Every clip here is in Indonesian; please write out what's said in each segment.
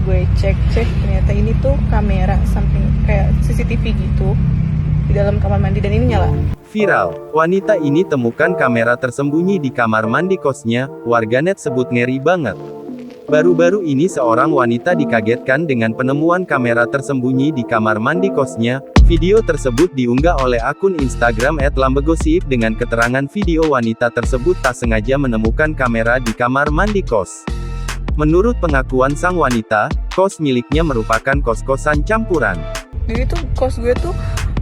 gue cek ternyata ini tuh kamera samping kayak CCTV gitu di dalam kamar mandi dan ini nyala. Viral, wanita ini temukan kamera tersembunyi di kamar mandi kosnya, warganet sebut ngeri banget. Baru-baru ini seorang wanita dikagetkan dengan penemuan kamera tersembunyi di kamar mandi kosnya. Video tersebut diunggah oleh akun Instagram @lambegosip dengan keterangan video wanita tersebut tak sengaja menemukan kamera di kamar mandi kos. Menurut pengakuan sang wanita, kos miliknya merupakan kos-kosan campuran. Jadi tuh kos gue tuh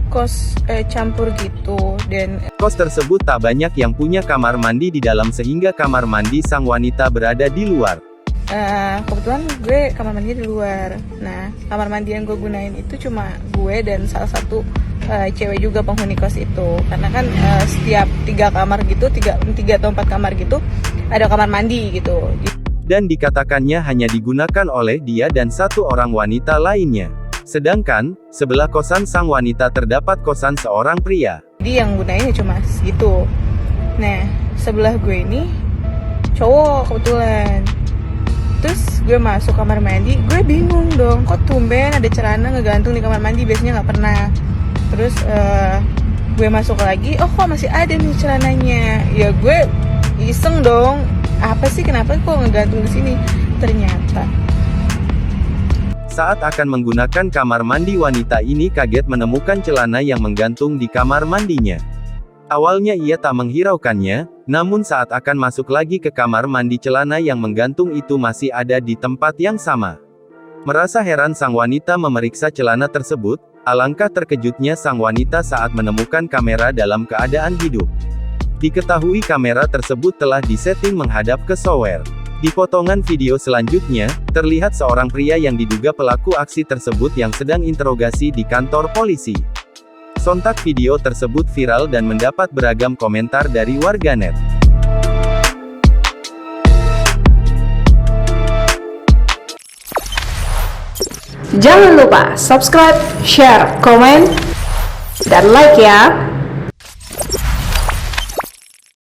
kos campur gitu, dan kos tersebut tak banyak yang punya kamar mandi di dalam sehingga kamar mandi sang wanita berada di luar. Kebetulan gue kamar mandinya di luar. Nah, kamar mandi yang gue gunain itu cuma gue dan salah satu cewek juga penghuni kos itu. Karena kan setiap 3 kamar gitu, 3 atau 4 kamar gitu ada kamar mandi gitu. Dan dikatakannya hanya digunakan oleh dia dan 1 orang wanita lainnya. Sedangkan, sebelah kosan sang wanita terdapat kosan seorang pria. Jadi yang gunainnya cuma segitu. Nah, sebelah gue ini cowok kebetulan. Terus gue masuk kamar mandi, gue bingung dong, kok tumben ada celana ngegantung di kamar mandi, biasanya nggak pernah. Terus gue masuk lagi, oh kok masih ada nih celananya. Ya gue iseng dong, apa sih kenapa kok ngegantung di sini? Ternyata saat akan menggunakan kamar mandi, wanita ini kaget menemukan celana yang menggantung di kamar mandinya. Awalnya ia tak menghiraukannya, namun saat akan masuk lagi ke kamar mandi, celana yang menggantung itu masih ada di tempat yang sama. Merasa heran sang wanita memeriksa celana tersebut, alangkah terkejutnya sang wanita saat menemukan kamera dalam keadaan hidup. Diketahui kamera tersebut telah disetting menghadap ke shower. Di potongan video selanjutnya, terlihat seorang pria yang diduga pelaku aksi tersebut yang sedang interogasi di kantor polisi. Sontak video tersebut viral dan mendapat beragam komentar dari warganet. Jangan lupa subscribe, share, komen, dan like ya!